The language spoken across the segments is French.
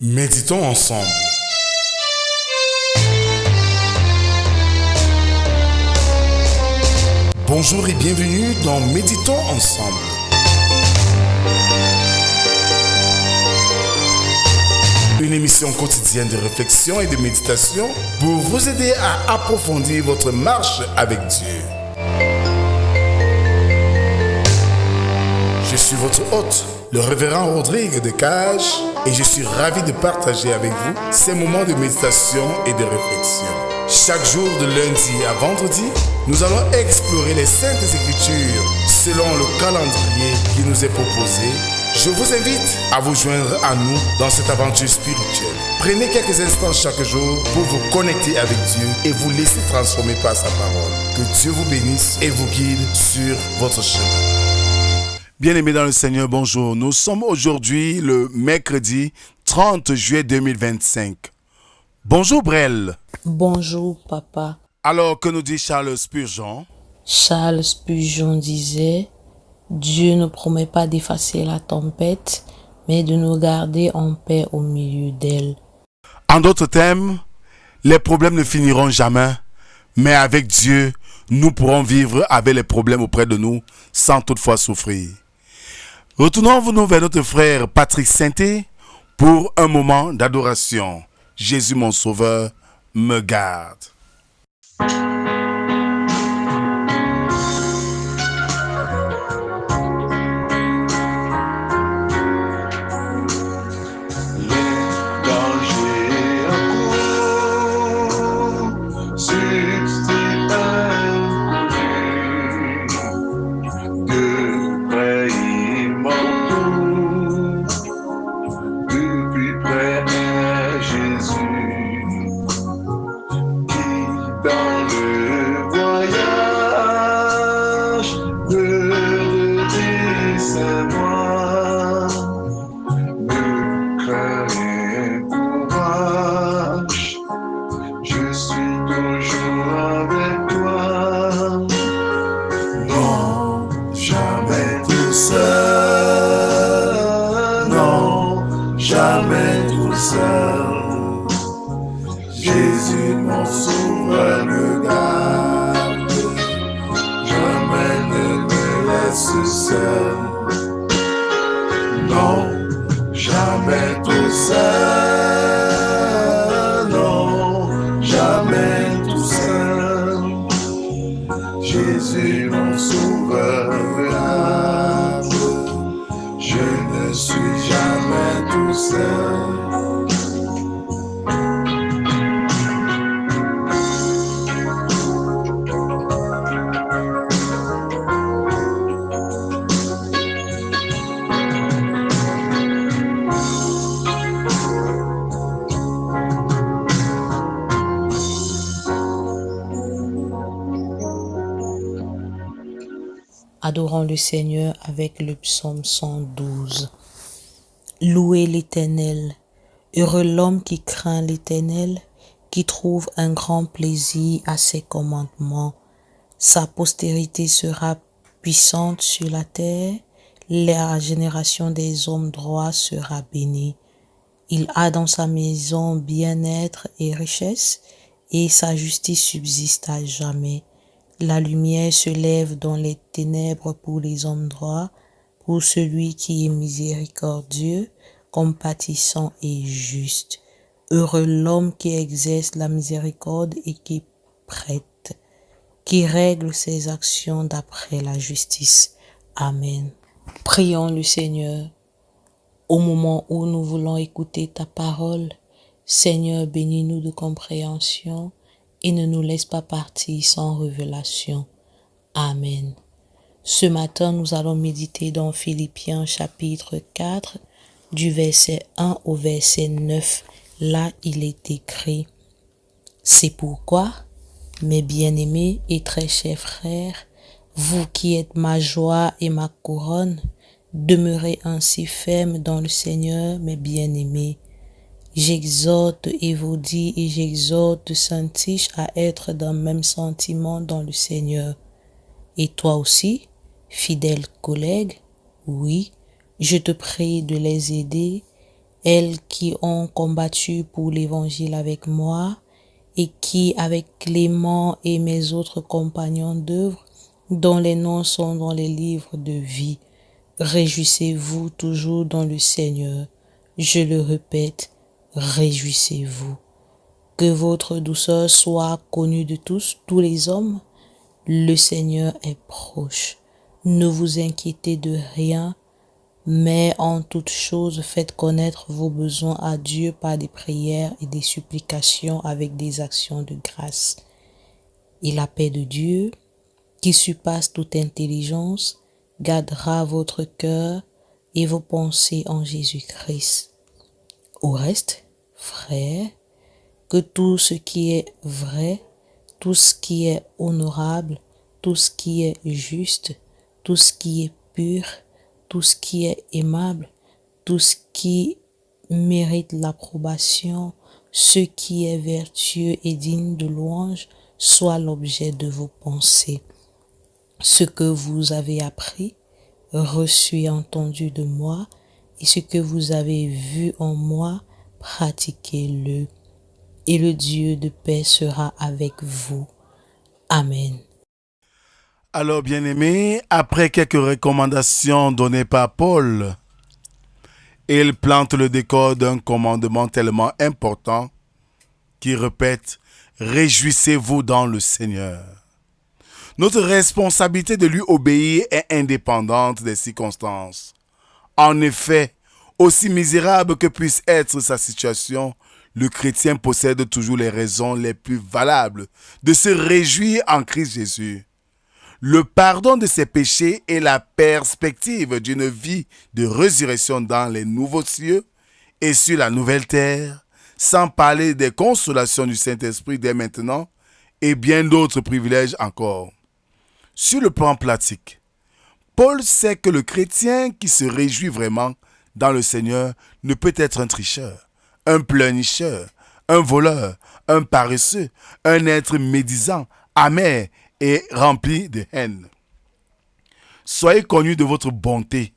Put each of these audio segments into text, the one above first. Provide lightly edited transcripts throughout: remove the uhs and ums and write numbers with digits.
Méditons ensemble. Bonjour et bienvenue dans Méditons ensemble. Une émission quotidienne de réflexion et de méditation pour vous aider à approfondir votre marche avec Dieu. Je suis votre hôte, le révérend Rodrigue de Cage, et je suis ravi de partager avec vous ces moments de méditation et de réflexion. Chaque jour de lundi à vendredi, nous allons explorer les Saintes Écritures selon le calendrier qui nous est proposé. Je vous invite à vous joindre à nous dans cette aventure spirituelle. Prenez quelques instants chaque jour pour vous connecter avec Dieu et vous laisser transformer par sa parole. Que Dieu vous bénisse et vous guide sur votre chemin. Bien-aimés dans le Seigneur, bonjour. Nous sommes aujourd'hui le mercredi 30 juillet 2025. Bonjour Brel. Bonjour papa. Alors, que nous dit Charles Spurgeon? Charles Spurgeon disait: Dieu ne promet pas d'effacer la tempête, mais de nous garder en paix au milieu d'elle. En d'autres termes, les problèmes ne finiront jamais, mais avec Dieu, nous pourrons vivre avec les problèmes auprès de nous sans toutefois souffrir. Retournons-nous vers notre frère Patrick Sainté pour un moment d'adoration. Jésus mon sauveur me garde. Jésus mon sauveur me garde, jamais ne me laisse seul. Non, jamais tout seul. Non, jamais tout seul. Jésus mon sauveur me garde, je ne suis jamais tout seul. Adorons le Seigneur avec le psaume 112. Louez l'Éternel. Heureux l'homme qui craint l'Éternel, qui trouve un grand plaisir à ses commandements. Sa postérité sera puissante sur la terre, la génération des hommes droits sera bénie. Il a dans sa maison bien-être et richesse, et sa justice subsiste à jamais. La lumière se lève dans les ténèbres pour les hommes droits, pour celui qui est miséricordieux, compatissant et juste. Heureux l'homme qui exerce la miséricorde et qui prête, qui règle ses actions d'après la justice. Amen. Prions le Seigneur. Au moment où nous voulons écouter ta parole, Seigneur, bénis-nous de compréhension et ne nous laisse pas partir sans révélation. Amen. Ce matin, nous allons méditer dans Philippiens chapitre 4, du verset 1 au verset 9. Là, il est écrit: C'est pourquoi, mes bien-aimés et très chers frères, vous qui êtes ma joie et ma couronne, demeurez ainsi fermes dans le Seigneur, mes bien-aimés. J'exhorte et vous dis et j'exhorte Saint-Tiche à être dans le même sentiment dans le Seigneur. Et toi aussi, fidèle collègue, oui, je te prie de les aider elles qui ont combattu pour l'évangile avec moi et qui, avec Clément et mes autres compagnons d'œuvre, dont les noms sont dans les livres de vie. Réjouissez-vous toujours dans le Seigneur. Je le répète, réjouissez-vous. Que votre douceur soit connue de tous les hommes. Le Seigneur est proche. Ne vous inquiétez de rien, mais en toute chose faites connaître vos besoins à Dieu par des prières et des supplications avec des actions de grâce. Et la paix de Dieu, qui surpasse toute intelligence, gardera votre cœur et vos pensées en Jésus-Christ. Au reste, frères, que tout ce qui est vrai, tout ce qui est honorable, tout ce qui est juste, tout ce qui est pur, tout ce qui est aimable, tout ce qui mérite l'approbation, ce qui est vertueux et digne de louange, soit l'objet de vos pensées. Ce que vous avez appris, reçu et entendu de moi, et ce que vous avez vu en moi, pratiquez-le. Et le Dieu de paix sera avec vous. Amen. Alors, bien-aimés, après quelques recommandations données par Paul, il plante le décor d'un commandement tellement important qui répète « Réjouissez-vous dans le Seigneur ». Notre responsabilité de lui obéir est indépendante des circonstances. En effet, aussi misérable que puisse être sa situation, le chrétien possède toujours les raisons les plus valables de se réjouir en Christ Jésus. Le pardon de ses péchés et la perspective d'une vie de résurrection dans les nouveaux cieux et sur la nouvelle terre, sans parler des consolations du Saint-Esprit dès maintenant et bien d'autres privilèges encore. Sur le plan pratique, Paul sait que le chrétien qui se réjouit vraiment dans le Seigneur ne peut être un tricheur, un pleurnicheur, un voleur, un paresseux, un être médisant, amer et rempli de haine. Soyez connus de votre bonté.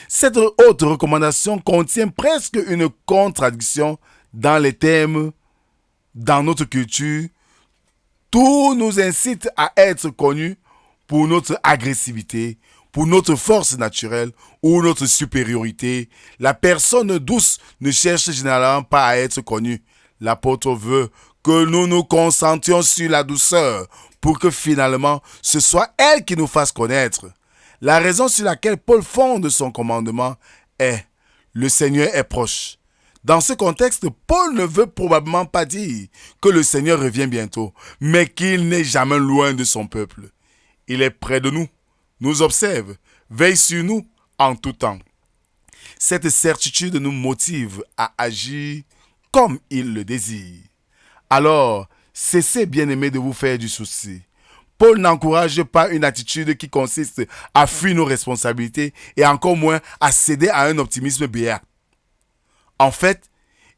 Cette haute recommandation contient presque une contradiction dans les termes. Dans notre culture, tout nous incite à être connus pour notre agressivité, pour notre force naturelle ou notre supériorité. La personne douce ne cherche généralement pas à être connue. L'apôtre veut que nous nous concentrions sur la douceur pour que finalement ce soit elle qui nous fasse connaître. La raison sur laquelle Paul fonde son commandement est « Le Seigneur est proche ». Dans ce contexte, Paul ne veut probablement pas dire que le Seigneur revient bientôt, mais qu'il n'est jamais loin de son peuple. Il est près de nous, nous observe, veille sur nous en tout temps. Cette certitude nous motive à agir comme il le désire. Alors, cessez, bien-aimés, de vous faire du souci. Paul n'encourage pas une attitude qui consiste à fuir nos responsabilités et encore moins à céder à un optimisme béat. En fait,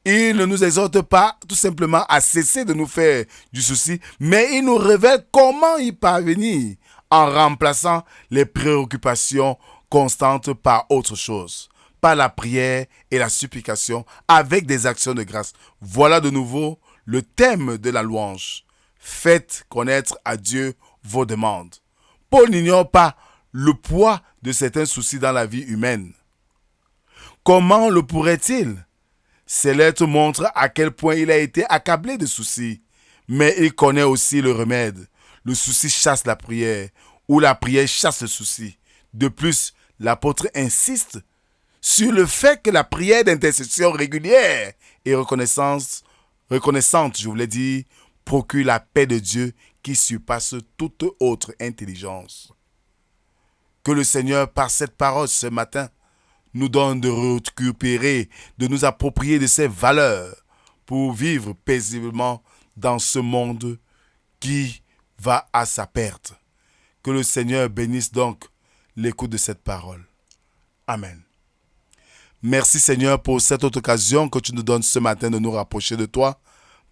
il ne nous exhorte pas tout simplement à cesser de nous faire du souci, mais il nous révèle comment y parvenir en remplaçant les préoccupations constantes par autre chose, par la prière et la supplication avec des actions de grâce. Voilà de nouveau le thème de la louange. Faites connaître à Dieu vos demandes. Paul n'ignore pas le poids de certains soucis dans la vie humaine. Comment le pourrait-il? Ces lettres montrent à quel point il a été accablé de soucis. Mais il connaît aussi le remède. Le souci chasse la prière, ou la prière chasse le souci. De plus, l'apôtre insiste sur le fait que la prière d'intercession régulière et reconnaissante, procure la paix de Dieu qui surpasse toute autre intelligence. Que le Seigneur, par cette parole ce matin, nous donne de récupérer, de nous approprier de ces valeurs pour vivre paisiblement dans ce monde qui va à sa perte. Que le Seigneur bénisse donc l'écoute de cette parole. Amen. Merci Seigneur pour cette autre occasion que tu nous donnes ce matin de nous rapprocher de toi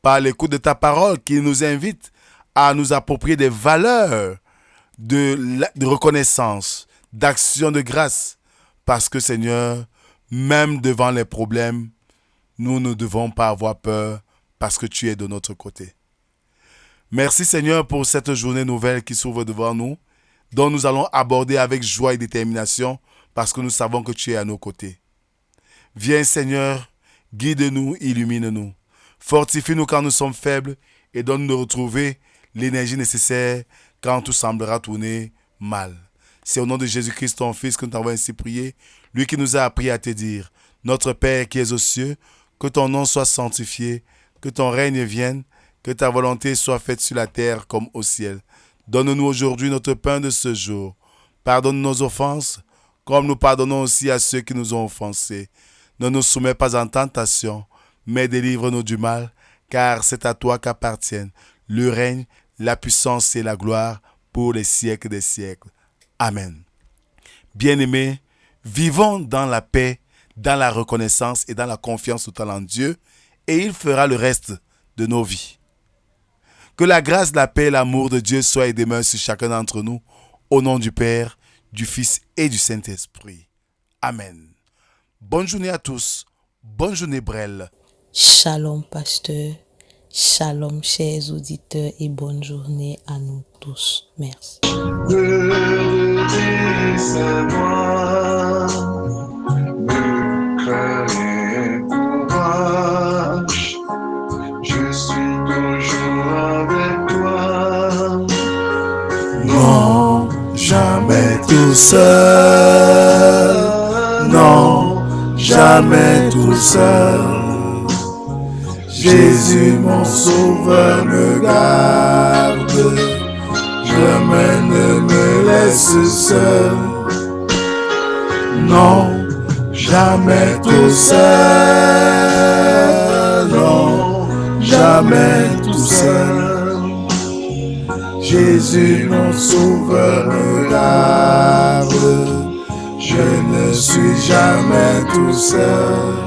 par l'écoute de ta parole qui nous invite à nous approprier des valeurs de reconnaissance, d'action de grâce. Parce que Seigneur, même devant les problèmes, nous ne devons pas avoir peur parce que tu es de notre côté. Merci Seigneur pour cette journée nouvelle qui s'ouvre devant nous, dont nous allons aborder avec joie et détermination parce que nous savons que tu es à nos côtés. Viens Seigneur, guide-nous, illumine-nous. Fortifie-nous quand nous sommes faibles et donne-nous de retrouver l'énergie nécessaire quand tout semblera tourner mal. C'est au nom de Jésus-Christ, ton Fils, que nous t'avons ainsi prié, lui qui nous a appris à te dire, notre Père qui es aux cieux, que ton nom soit sanctifié, que ton règne vienne, que ta volonté soit faite sur la terre comme au ciel. Donne-nous aujourd'hui notre pain de ce jour. Pardonne nos offenses, comme nous pardonnons aussi à ceux qui nous ont offensés. Ne nous soumets pas en tentation, mais délivre-nous du mal, car c'est à toi qu'appartiennent le règne, la puissance et la gloire pour les siècles des siècles. Amen. Bien-aimés, vivons dans la paix, dans la reconnaissance et dans la confiance totale en Dieu, et il fera le reste de nos vies. Que la grâce, la paix et l'amour de Dieu soient et demeurent sur chacun d'entre nous, au nom du Père, du Fils et du Saint-Esprit. Amen. Bonne journée à tous. Bonne journée, Brel. Shalom, pasteur. Shalom, chers auditeurs, et bonne journée à nous tous. Merci. Redis-moi, me créer courage. Je suis toujours avec toi. Non, jamais tout seul. Non, jamais tout seul. Jésus mon sauveur me garde, jamais ne me laisse seul. Non, jamais tout seul. Non, jamais tout seul. Jésus mon sauveur me garde, je ne suis jamais tout seul.